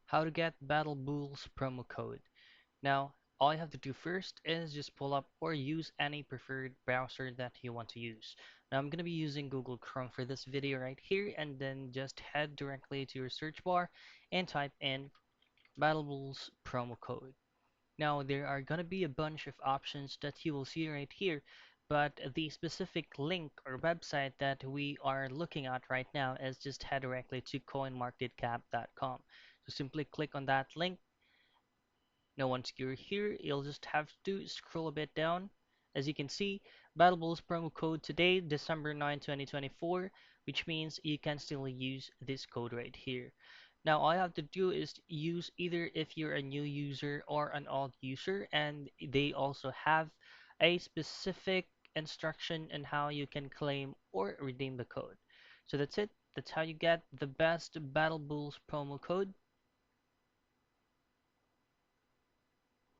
How to get Battle Bulls promo code. Now, all you have to do first is just pull up or use any preferred browser that you want to use. Now, I'm going to be using Google Chrome for this video right here, and then just head directly to your search bar and type in Battle Bulls promo code. Now, there are going to be a bunch of options that you will see right here, but the specific link or website that we are looking at right now is just head directly to coinmarketcap.com. So simply click on that link. Now, once you're here, you'll just have to scroll a bit down. As you can see, Battle Bulls promo code today, December 9, 2024, which means you can still use this code right here. Now, all you have to do is use either if you're a new user or an old user, and they also have a specific instruction on how you can claim or redeem the code. So that's it. That's how you get the best Battle Bulls promo code.